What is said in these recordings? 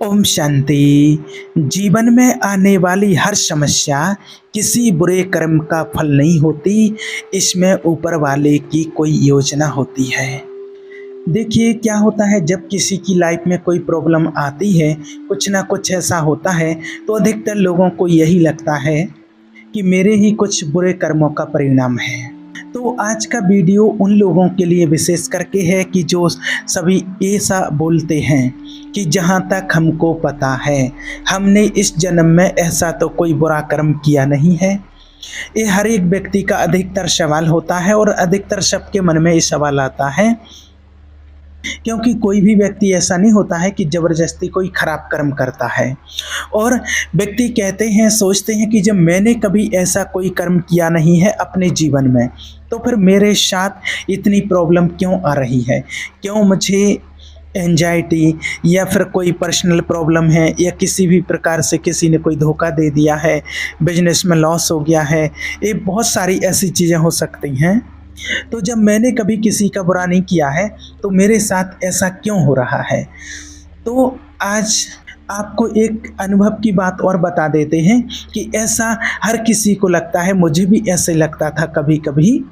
ओम शांति। जीवन में आने वाली हर समस्या किसी बुरे कर्म का फल नहीं होती, इसमें ऊपर वाले की कोई योजना होती है। देखिए क्या होता है, जब किसी की लाइफ में कोई प्रॉब्लम आती है, कुछ ना कुछ ऐसा होता है, तो अधिकतर लोगों को यही लगता है कि मेरे ही कुछ बुरे कर्मों का परिणाम है। तो आज का वीडियो उन लोगों के लिए विशेष करके है कि जो सभी ऐसा बोलते हैं कि जहाँ तक हमको पता है, हमने इस जन्म में ऐसा तो कोई बुरा कर्म किया नहीं है। ये हर एक व्यक्ति का अधिकतर सवाल होता है और अधिकतर सबके मन में ये सवाल आता है, क्योंकि कोई भी व्यक्ति ऐसा नहीं होता है कि ज़बरदस्ती कोई खराब कर्म करता है। और व्यक्ति कहते हैं, सोचते हैं कि जब मैंने कभी ऐसा कोई कर्म किया नहीं है अपने जीवन में, तो फिर मेरे साथ इतनी प्रॉब्लम क्यों आ रही है, क्यों मुझे एंजाइटी या फिर कोई पर्सनल प्रॉब्लम है, या किसी भी प्रकार से किसी ने कोई धोखा दे दिया है, बिजनेस में लॉस हो गया है, ये बहुत सारी ऐसी चीज़ें हो सकती हैं। तो जब मैंने कभी किसी का बुरा नहीं किया है, तो मेरे साथ ऐसा क्यों हो रहा है। तो आज आपको एक अनुभव की बात और बता देते हैं कि ऐसा हर किसी को लगता है, मुझे भी ऐसे लगता था कभी कभी।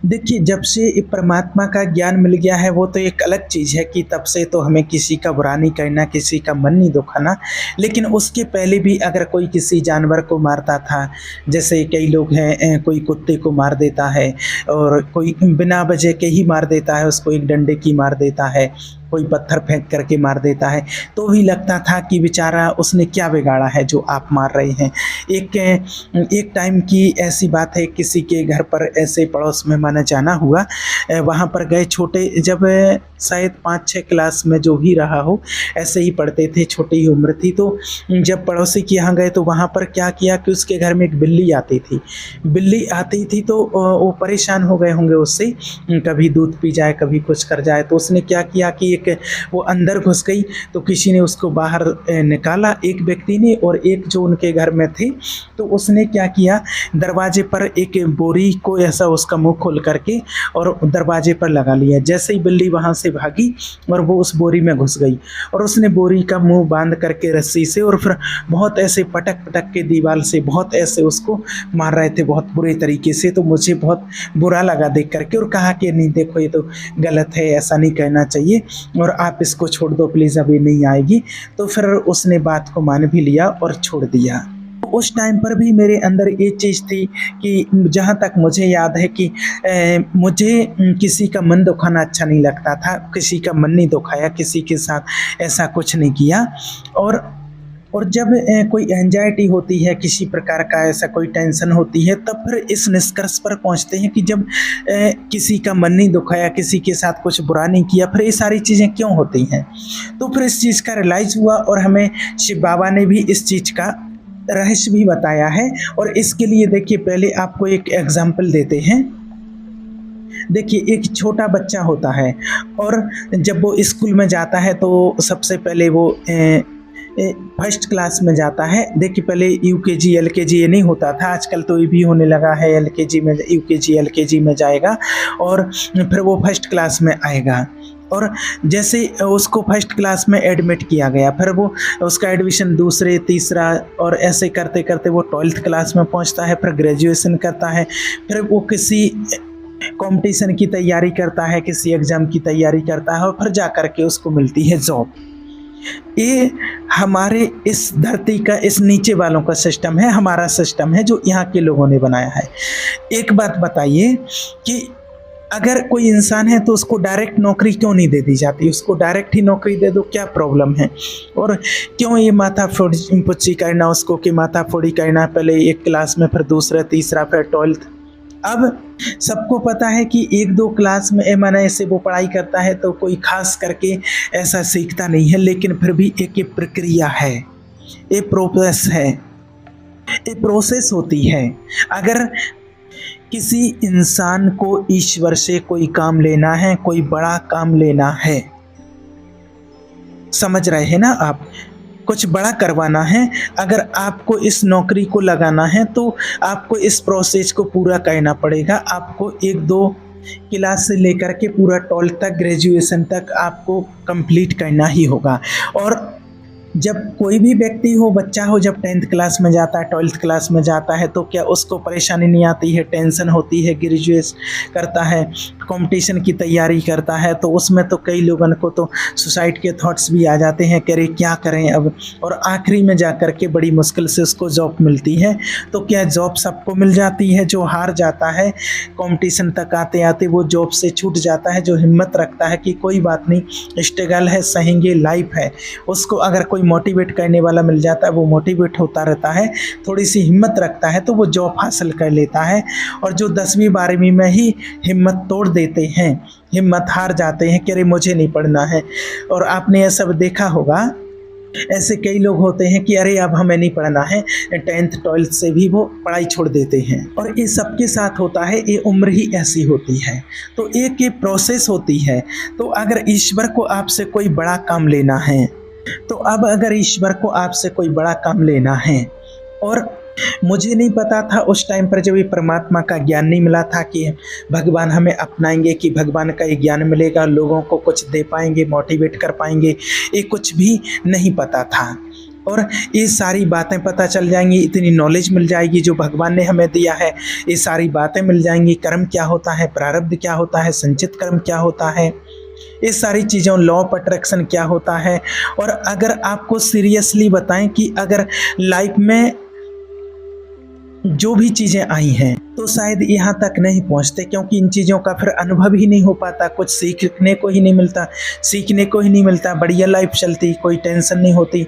देखिए, जब से परमात्मा का ज्ञान मिल गया है, वो तो एक अलग चीज़ है कि तब से तो हमें किसी का बुरा नहीं करना, किसी का मन नहीं दुखाना। लेकिन उसके पहले भी अगर कोई किसी जानवर को मारता था, जैसे कई लोग हैं, कोई कुत्ते को मार देता है, और कोई बिना वजह के ही मार देता है, उसको एक डंडे की मार देता है, कोई पत्थर फेंक करके मार देता है, तो भी लगता था कि बेचारा उसने क्या बिगाड़ा है जो आप मार रहे हैं। एक टाइम की ऐसी बात है, किसी के घर पर ऐसे पड़ोस में माना जाना हुआ, वहाँ पर गए छोटे, जब शायद 5-6 क्लास में जो भी रहा हो, ऐसे ही पढ़ते थे, छोटी ही उम्र थी। तो जब पड़ोसी के यहाँ गए तो वहाँ पर क्या किया कि उसके घर में एक बिल्ली आती थी। तो वो परेशान हो गए होंगे उससे, कभी दूध पी जाए, कभी कुछ कर जाए। तो उसने क्या किया कि वो अंदर घुस गई, तो किसी ने उसको बाहर निकाला, एक व्यक्ति ने, और एक जो उनके घर में थे, तो उसने क्या किया, दरवाजे पर एक बोरी को ऐसा उसका मुंह खोल करके और दरवाजे पर लगा लिया। जैसे ही बिल्ली वहाँ से भागी और वो उस बोरी में घुस गई, और उसने बोरी का मुंह बांध करके रस्सी से, और फिर बहुत ऐसे पटक पटक के दीवार से बहुत ऐसे उसको मार रहे थे, बहुत बुरे तरीके से। तो मुझे बहुत बुरा लगा देख करके, और कहा कि नहीं देखो, ये तो गलत है, ऐसा नहीं करना चाहिए, और आप इसको छोड़ दो प्लीज़, अभी नहीं आएगी। तो फिर उसने बात को मान भी लिया और छोड़ दिया। उस टाइम पर भी मेरे अंदर ये चीज़ थी कि जहाँ तक मुझे याद है कि मुझे किसी का मन दुखाना अच्छा नहीं लगता था, किसी का मन नहीं दुखाया, किसी के साथ ऐसा कुछ नहीं किया। और जब कोई एंजाइटी होती है, किसी प्रकार का ऐसा कोई टेंशन होती है, तब फिर इस निष्कर्ष पर पहुंचते हैं कि जब किसी का मन नहीं दुखाया, किसी के साथ कुछ बुरा नहीं किया, फिर ये सारी चीज़ें क्यों होती हैं। तो फिर इस चीज़ का रियलाइज़ हुआ, और हमें शिव बाबा ने भी इस चीज़ का रहस्य भी बताया है। और इसके लिए देखिए, पहले आपको एक एग्जाम्पल देते हैं। देखिए, एक छोटा बच्चा होता है, और जब वो स्कूल में जाता है तो सबसे पहले वो फर्स्ट क्लास में जाता है। देखिए, पहले यूकेजी एलकेजी ये नहीं होता था, आजकल तो ये भी होने लगा है, एलकेजी में यूकेजी एलकेजी में जाएगा, और फिर वो फर्स्ट क्लास में आएगा। और जैसे उसको फर्स्ट क्लास में एडमिट किया गया, फिर वो उसका एडमिशन दूसरे तीसरा, और ऐसे करते करते वो 12th क्लास में पहुंचता है, फिर ग्रेजुएशन करता है, फिर वो किसी कंपटीशन की तैयारी करता है, किसी एग्ज़ाम की तैयारी करता है, और फिर जा कर के उसको मिलती है जॉब। ये हमारे इस धरती का, इस नीचे वालों का सिस्टम है, हमारा सिस्टम है जो यहाँ के लोगों ने बनाया है। एक बात बताइए कि अगर कोई इंसान है तो उसको डायरेक्ट नौकरी क्यों नहीं दे दी जाती, उसको डायरेक्ट ही नौकरी दे दो, क्या प्रॉब्लम है। और क्यों ये माथा फोड़ी करना उसको, कि माथा फोड़ी करना, पहले एक क्लास में, फिर दूसरा तीसरा, फिर 12th। अब सबको पता है कि 1-2 क्लास में माना ऐसे वो पढ़ाई करता है तो कोई खास करके ऐसा सीखता नहीं है, लेकिन फिर भी एक प्रक्रिया है, एक प्रोसेस है, एक प्रोसेस होती है। अगर किसी इंसान को ईश्वर से कोई काम लेना है, कोई बड़ा काम लेना है, समझ रहे हैं ना आप, कुछ बड़ा करवाना है, अगर आपको इस नौकरी को लगाना है तो आपको इस प्रोसेस को पूरा करना पड़ेगा। आपको 1-2 क्लास से लेकर के पूरा 12th तक, ग्रेजुएशन तक आपको कंप्लीट करना ही होगा। और जब कोई भी व्यक्ति हो, बच्चा हो, जब 10th क्लास में जाता है, 12th क्लास में जाता है, तो क्या उसको परेशानी नहीं आती है, टेंशन होती है, ग्रेजुएट करता है, कंपटीशन की तैयारी करता है, तो उसमें तो कई लोगों को तो सुसाइड के थॉट्स भी आ जाते हैं कि अरे क्या करें अब। और आखिरी में जा कर के बड़ी मुश्किल से उसको जॉब मिलती है। तो क्या जॉब सबको मिल जाती है? जो हार जाता है कंपटीशन तक आते आते वो जॉब से छूट जाता है, जो हिम्मत रखता है कि कोई बात नहीं, स्ट्रगल है, सहेंगे, लाइफ है, उसको अगर कोई मोटिवेट करने वाला मिल जाता है, वो मोटिवेट होता रहता है, थोड़ी सी हिम्मत रखता है तो वो जॉब हासिल कर लेता है। और जो 10वीं 12वीं में ही हिम्मत तोड़ देते हैं, हिम्मत हार जाते हैं कि अरे मुझे नहीं पढ़ना है, और आपने यह सब देखा होगा, ऐसे कई लोग होते हैं कि अरे अब हमें नहीं पढ़ना है, 10th 12th से भी वो पढ़ाई छोड़ देते हैं। और ये सबके साथ होता है, ये उम्र ही ऐसी होती है, तो एक ये प्रोसेस होती है। तो अगर ईश्वर को आपसे कोई बड़ा काम लेना है, तो अब अगर ईश्वर को आपसे कोई बड़ा काम लेना है, और मुझे नहीं पता था उस टाइम पर जब ये परमात्मा का ज्ञान नहीं मिला था कि भगवान हमें अपनाएंगे, कि भगवान का ये ज्ञान मिलेगा, लोगों को कुछ दे पाएंगे, मोटिवेट कर पाएंगे, ये कुछ भी नहीं पता था। और ये सारी बातें पता चल जाएंगी, इतनी नॉलेज मिल जाएगी जो भगवान ने हमें दिया है, ये सारी बातें मिल जाएंगी। कर्म क्या होता है, प्रारब्ध क्या होता है, संचित कर्म क्या होता है, ये सारी चीज़ों, लॉ ऑफ अट्रैक्शन क्या होता है। और अगर आपको सीरियसली बताएं कि अगर लाइफ में जो भी चीज़ें आई हैं तो शायद यहाँ तक नहीं पहुँचते, क्योंकि इन चीज़ों का फिर अनुभव ही नहीं हो पाता, कुछ सीखने को ही नहीं मिलता, सीखने को ही नहीं मिलता, बढ़िया लाइफ चलती, कोई टेंशन नहीं होती,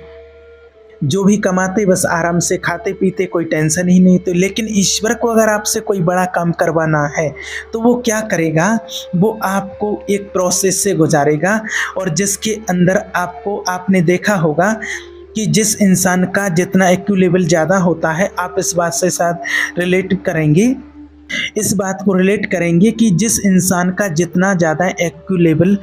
जो भी कमाते बस आराम से खाते पीते, कोई टेंशन ही नहीं। तो लेकिन ईश्वर को अगर आपसे कोई बड़ा काम करवाना है तो वो क्या करेगा, वो आपको एक प्रोसेस से गुजारेगा, और जिसके अंदर आपने देखा होगा कि जिस इंसान का जितना IQ लेवल ज़्यादा होता है, आप इस बात से साथ रिलेट करेंगे, इस बात को रिलेट करेंगे कि जिस इंसान का जितना ज़्यादा IQ लेवल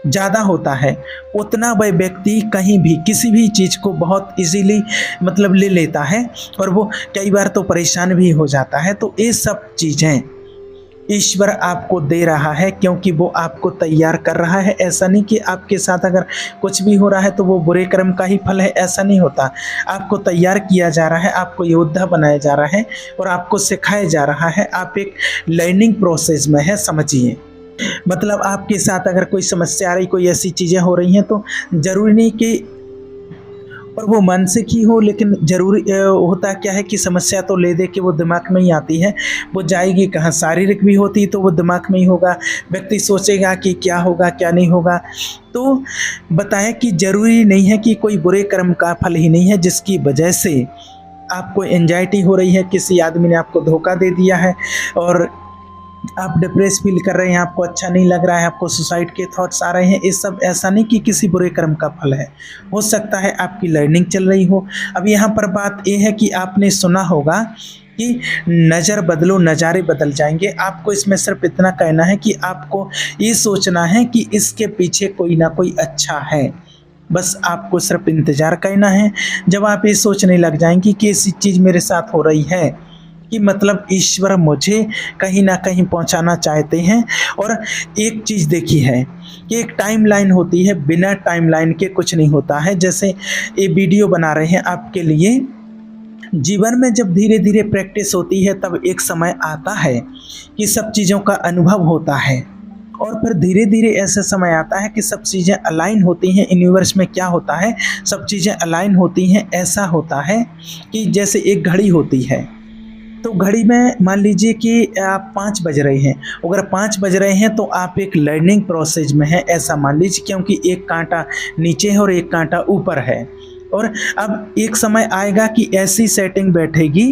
ज़्यादा होता है, उतना वह व्यक्ति कहीं भी किसी भी चीज़ को बहुत इजीली मतलब ले लेता है, और वो कई बार तो परेशान भी हो जाता है। तो ये सब चीज़ें ईश्वर आपको दे रहा है, क्योंकि वो आपको तैयार कर रहा है। ऐसा नहीं कि आपके साथ अगर कुछ भी हो रहा है तो वो बुरे कर्म का ही फल है, ऐसा नहीं होता। आपको तैयार किया जा रहा है, आपको योद्धा बनाया जा रहा है, और आपको सिखाया जा रहा है। आप एक लर्निंग प्रोसेस में है, समझिए। मतलब आपके साथ अगर कोई समस्या आ रही, कोई ऐसी चीज़ें हो रही हैं, तो ज़रूरी नहीं कि और वो मानसिक ही हो, लेकिन ज़रूरी होता क्या है कि समस्या तो ले दे के वो दिमाग में ही आती है, वो जाएगी कहाँ। शारीरिक भी होती तो वो दिमाग में ही होगा, व्यक्ति सोचेगा कि क्या होगा क्या नहीं होगा। तो बताएं कि ज़रूरी नहीं है कि कोई बुरे कर्म का फल ही नहीं है जिसकी वजह से आपको एंजाइटी हो रही है, किसी आदमी ने आपको धोखा दे दिया है और आप डिप्रेस फील कर रहे हैं, आपको अच्छा नहीं लग रहा है, आपको सुसाइड के थॉट्स आ रहे हैं। ये सब ऐसा नहीं कि किसी बुरे कर्म का फल है, हो सकता है आपकी लर्निंग चल रही हो। अब यहाँ पर बात ये है कि आपने सुना होगा कि नज़र बदलो नज़ारे बदल जाएंगे। आपको इसमें सिर्फ इतना कहना है कि आपको ये सोचना है कि इसके पीछे कोई ना कोई अच्छा है, बस आपको सिर्फ इंतज़ार करना है। जब आप ये सोचने लग जाएंगे कि ऐसी चीज़ मेरे साथ हो रही है, कि मतलब ईश्वर मुझे कहीं ना कहीं पहुंचाना चाहते हैं। और एक चीज़ देखी है कि एक टाइमलाइन होती है, बिना टाइमलाइन के कुछ नहीं होता है। जैसे ये वीडियो बना रहे हैं आपके लिए, जीवन में जब धीरे धीरे प्रैक्टिस होती है तब एक समय आता है कि सब चीज़ों का अनुभव होता है, और फिर धीरे धीरे ऐसा समय आता है कि सब चीज़ें अलाइन होती हैं। यूनिवर्स में क्या होता है, सब चीज़ें अलाइन होती हैं। ऐसा होता है कि जैसे एक घड़ी होती है, तो घड़ी में मान लीजिए कि आप 5 बज रहे हैं, अगर 5 बज रहे हैं तो आप एक लर्निंग प्रोसेस में हैं, ऐसा मान लीजिए, क्योंकि एक कांटा नीचे है और एक कांटा ऊपर है। और अब एक समय आएगा कि ऐसी सेटिंग बैठेगी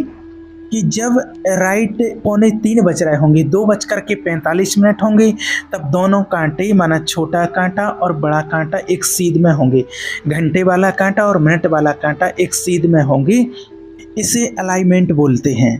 कि जब राइट 2:45 बज रहे होंगे, 2:45 होंगे, तब दोनों कांटे माना छोटा कांटा और बड़ा कांटा एक सीध में होंगे, घंटे वाला कांटा और मिनट वाला कांटा एक सीध में होंगे। इसे अलाइनमेंट बोलते हैं।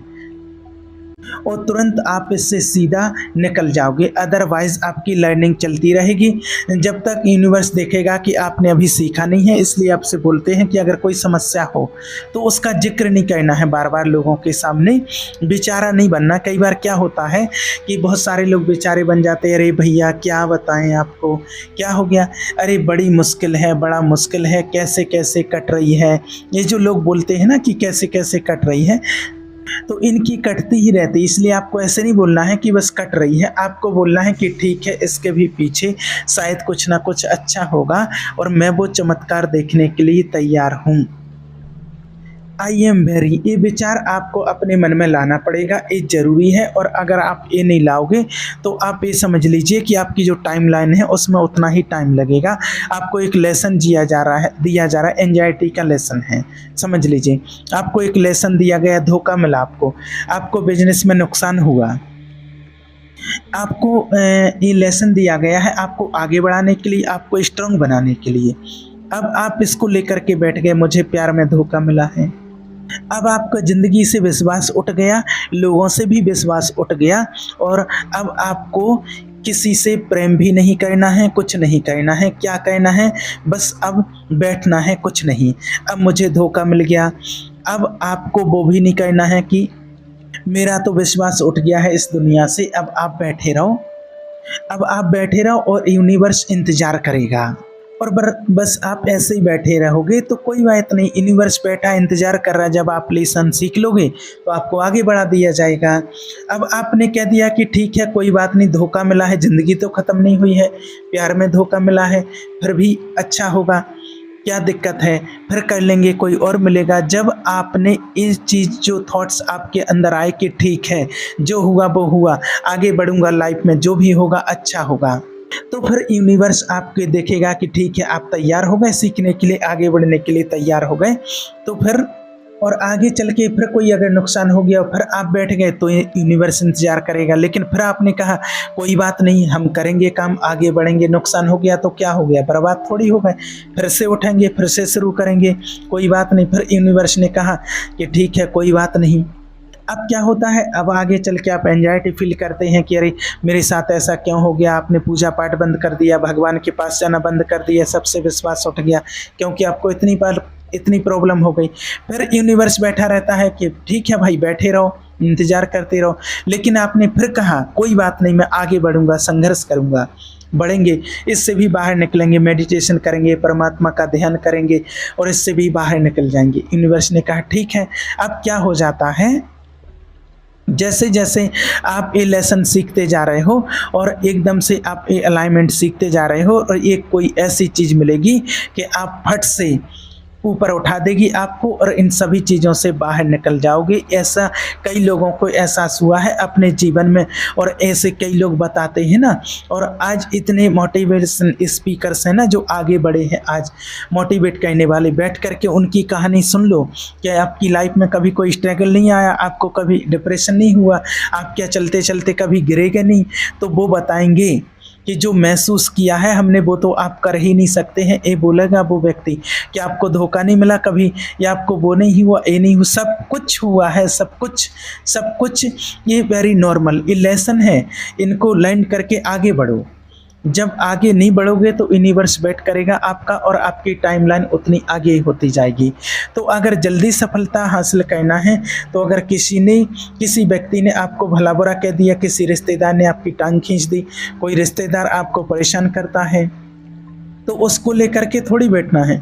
और तुरंत आप इससे सीधा निकल जाओगे। अदरवाइज़ आपकी लर्निंग चलती रहेगी जब तक यूनिवर्स देखेगा कि आपने अभी सीखा नहीं है। इसलिए आपसे बोलते हैं कि अगर कोई समस्या हो तो उसका ज़िक्र नहीं करना है बार बार लोगों के सामने, बेचारा नहीं बनना। कई बार क्या होता है कि बहुत सारे लोग बेचारे बन जाते हैं। अरे भैया क्या बताएं आपको, क्या हो गया, अरे बड़ी मुश्किल है, बड़ा मुश्किल है, कैसे कैसे कट रही है। ये जो लोग बोलते हैं ना कि कैसे कैसे कट रही है, तो इनकी कटती ही रहती। इसलिए आपको ऐसे नहीं बोलना है कि बस कट रही है, आपको बोलना है कि ठीक है, इसके भी पीछे शायद कुछ ना कुछ अच्छा होगा और मैं वो चमत्कार देखने के लिए तैयार हूँ। आई एम वेरी, ये विचार आपको अपने मन में लाना पड़ेगा, ये ज़रूरी है। और अगर आप ये नहीं लाओगे तो आप ये समझ लीजिए कि आपकी जो टाइमलाइन है उसमें उतना ही टाइम लगेगा। आपको एक लेसन दिया जा रहा है, एंजाइटी का लेसन है, समझ लीजिए। आपको एक लेसन दिया गया, धोखा मिला आपको बिजनेस में नुकसान हुआ, आपको ये लेसन दिया गया है आपको आगे बढ़ाने के लिए, आपको स्ट्रांग बनाने के लिए। अब आप इसको लेकर के बैठ गए, मुझे प्यार में धोखा मिला है। अब आपका ज़िंदगी से विश्वास उठ गया, लोगों से भी विश्वास उठ गया और अब आपको किसी से प्रेम भी नहीं करना है, कुछ नहीं करना है। क्या करना है, बस अब बैठना है, कुछ नहीं। अब मुझे धोखा मिल गया, अब आपको वो भी नहीं करना है कि मेरा तो विश्वास उठ गया है इस दुनिया से। अब आप बैठे रहो, अब आप बैठे रहो और यूनिवर्स इंतज़ार करेगा। और बस आप ऐसे ही बैठे रहोगे तो कोई बात नहीं, यूनिवर्स बैठा इंतज़ार कर रहा है। जब आप लेसन सीख लोगे तो आपको आगे बढ़ा दिया जाएगा। अब आपने कह दिया कि ठीक है कोई बात नहीं, धोखा मिला है, ज़िंदगी तो ख़त्म नहीं हुई है, प्यार में धोखा मिला है, फिर भी अच्छा होगा, क्या दिक्कत है, फिर कर लेंगे, कोई और मिलेगा। जब आपने इस चीज़ जो थॉट्स आपके अंदर आए कि ठीक है जो हुआ वो हुआ, आगे बढ़ूँगा, लाइफ में जो भी होगा अच्छा होगा, तो फिर यूनिवर्स आपके देखेगा कि ठीक है आप तैयार हो गए सीखने के लिए, आगे बढ़ने के लिए तैयार हो गए। तो फिर और आगे चल के फिर कोई अगर नुकसान हो गया फिर आप बैठ गए तो यूनिवर्स इंतजार करेगा। लेकिन फिर आपने कहा कोई बात नहीं, हम करेंगे काम, आगे बढ़ेंगे, नुकसान हो गया तो क्या हो गया, बर्बाद थोड़ी हो गए, फिर से उठेंगे, फिर से शुरू करेंगे, कोई बात नहीं। फिर यूनिवर्स ने कहा कि ठीक है कोई बात नहीं। अब क्या होता है, अब आगे चल के आप एंजाइटी फील करते हैं कि अरे मेरे साथ ऐसा क्यों हो गया। आपने पूजा पाठ बंद कर दिया, भगवान के पास जाना बंद कर दिया, सबसे विश्वास उठ गया क्योंकि आपको इतनी प्रॉब्लम हो गई। फिर यूनिवर्स बैठा रहता है कि ठीक है भाई बैठे रहो, इंतज़ार करते रहो। लेकिन आपने फिर कहा कोई बात नहीं, मैं आगे बढ़ूँगा, संघर्ष करूँगा, बढ़ेंगे, इससे भी बाहर निकलेंगे, मेडिटेशन करेंगे, परमात्मा का ध्यान करेंगे और इससे भी बाहर निकल जाएंगे। यूनिवर्स ने कहा ठीक है। अब क्या हो जाता है, जैसे जैसे आप ये लेसन सीखते जा रहे हो और एकदम से आप ये अलाइनमेंट सीखते जा रहे हो और एक कोई ऐसी चीज़ मिलेगी कि आप फट से ऊपर उठा देगी आपको और इन सभी चीज़ों से बाहर निकल जाओगे। ऐसा कई लोगों को एहसास हुआ है अपने जीवन में और ऐसे कई लोग बताते हैं ना। और आज इतने मोटिवेशन स्पीकर्स हैं ना जो आगे बढ़े हैं, आज मोटिवेट करने वाले, बैठ करके उनकी कहानी सुन लो। क्या आपकी लाइफ में कभी कोई स्ट्रगल नहीं आया, आपको कभी डिप्रेशन नहीं हुआ, आप क्या चलते चलते कभी गिरेगे नहीं, तो वो बताएंगे कि जो महसूस किया है हमने वो तो आप कर ही नहीं सकते हैं। ये बोलेगा वो व्यक्ति कि आपको धोखा नहीं मिला कभी, या आपको वो नहीं हुआ, ये नहीं हुआ, सब कुछ हुआ है, सब कुछ ये वेरी नॉर्मल, ये लेसन है, इनको लर्न करके आगे बढ़ो। जब आगे नहीं बढ़ोगे तो यूनिवर्स वेट करेगा आपका और आपकी टाइमलाइन उतनी आगे होती जाएगी। तो अगर जल्दी सफलता हासिल करना है, तो अगर किसी व्यक्ति ने आपको भला बुरा कह दिया, किसी रिश्तेदार ने आपकी टांग खींच दी, कोई रिश्तेदार आपको परेशान करता है, तो उसको लेकर के थोड़ी बैठना है।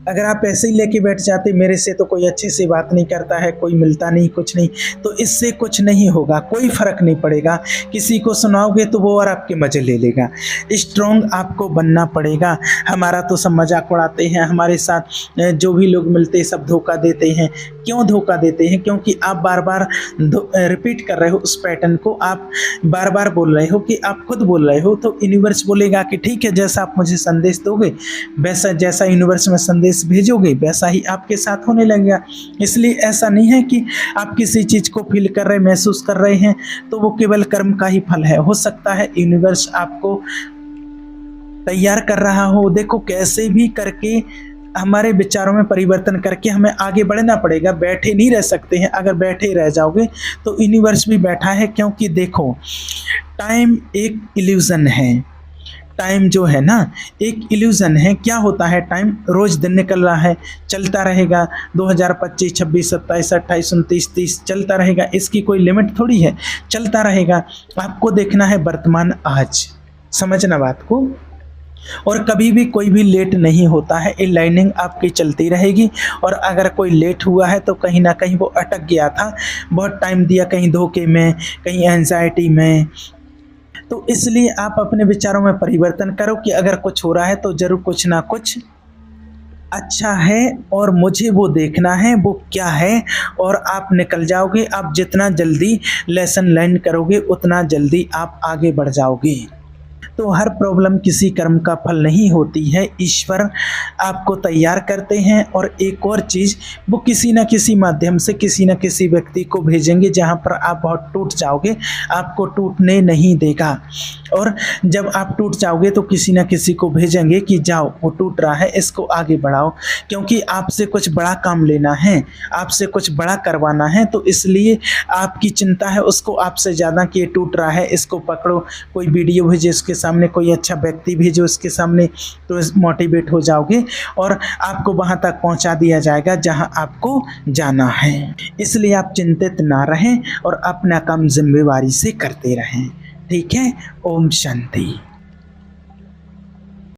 अगर आप ऐसे ही लेके बैठ जाते मेरे से तो कोई अच्छी सी बात नहीं करता है, कोई मिलता नहीं, कुछ नहीं, तो इससे कुछ नहीं होगा, कोई फ़र्क नहीं पड़ेगा। किसी को सुनाओगे तो वो और आपके मज़े ले लेगा। स्ट्रॉन्ग आपको बनना पड़ेगा। हमारा तो सब मजाक उड़ाते हैं, हमारे साथ जो भी लोग मिलते हैं सब धोखा देते हैं। क्यों धोखा देते हैं? क्योंकि आप बार बार रिपीट कर रहे हो उस पैटर्न को, आप बार बार बोल रहे हो कि आप खुद बोल रहे हो। तो यूनिवर्स बोलेगा कि ठीक है, जैसा आप मुझे संदेश दोगे वैसा, जैसा यूनिवर्स में संदेश भेजोगे वैसा ही आपके साथ होने लगेगा। इसलिए ऐसा नहीं है कि आप किसी चीज़ को फील कर रहे, महसूस कर रहे हैं तो वो केवल कर्म का ही फल है। हो सकता है यूनिवर्स आपको तैयार कर रहा हो। देखो कैसे भी करके हमारे विचारों में परिवर्तन करके हमें आगे बढ़ना पड़ेगा, बैठे नहीं रह सकते हैं। अगर बैठे रह जाओगे तो यूनिवर्स भी बैठा है, क्योंकि देखो टाइम एक इल्यूज़न है। टाइम जो है ना एक इल्यूज़न है। क्या होता है टाइम? रोज़ दिन निकल रहा है, चलता रहेगा। 2025, 26, 27, 28, 29, 30 चलता रहेगा। इसकी कोई लिमिट थोड़ी है, चलता रहेगा। आपको देखना है वर्तमान आज, समझना बात को। और कभी भी कोई भी लेट नहीं होता है, ये लाइनिंग आपकी चलती रहेगी। और अगर कोई लेट हुआ है तो कहीं ना कहीं वो अटक गया था, बहुत टाइम दिया, कहीं धोखे में, कहीं एंजाइटी में। तो इसलिए आप अपने विचारों में परिवर्तन करो कि अगर कुछ हो रहा है तो ज़रूर कुछ ना कुछ अच्छा है और मुझे वो देखना है वो क्या है। और आप निकल जाओगे। आप जितना जल्दी लेसन लर्न करोगे उतना जल्दी आप आगे बढ़ जाओगे। तो हर प्रॉब्लम किसी कर्म का फल नहीं होती है, ईश्वर आपको तैयार करते हैं। और एक और चीज़, वो किसी न किसी माध्यम से किसी न किसी व्यक्ति को भेजेंगे जहाँ पर आप बहुत टूट जाओगे, आपको टूटने नहीं देगा। और जब आप टूट जाओगे तो किसी न किसी को भेजेंगे कि जाओ, वो टूट रहा है, इसको आगे बढ़ाओ। क्योंकि आपसे कुछ बड़ा काम लेना है, आपसे कुछ बड़ा करवाना है, तो इसलिए आपकी चिंता है उसको आपसे ज़्यादा कि ये टूट रहा है, इसको पकड़ो। कोई वीडियो भेजे उसके सामने, कोई अच्छा व्यक्ति भेजो उसके सामने, तो मोटिवेट हो जाओगे और आपको वहाँ तक पहुँचा दिया जाएगा जहाँ आपको जाना है। इसलिए आप चिंतित ना रहें और अपना काम जिम्मेवारी से करते रहें। ठीक है। ओम शांति।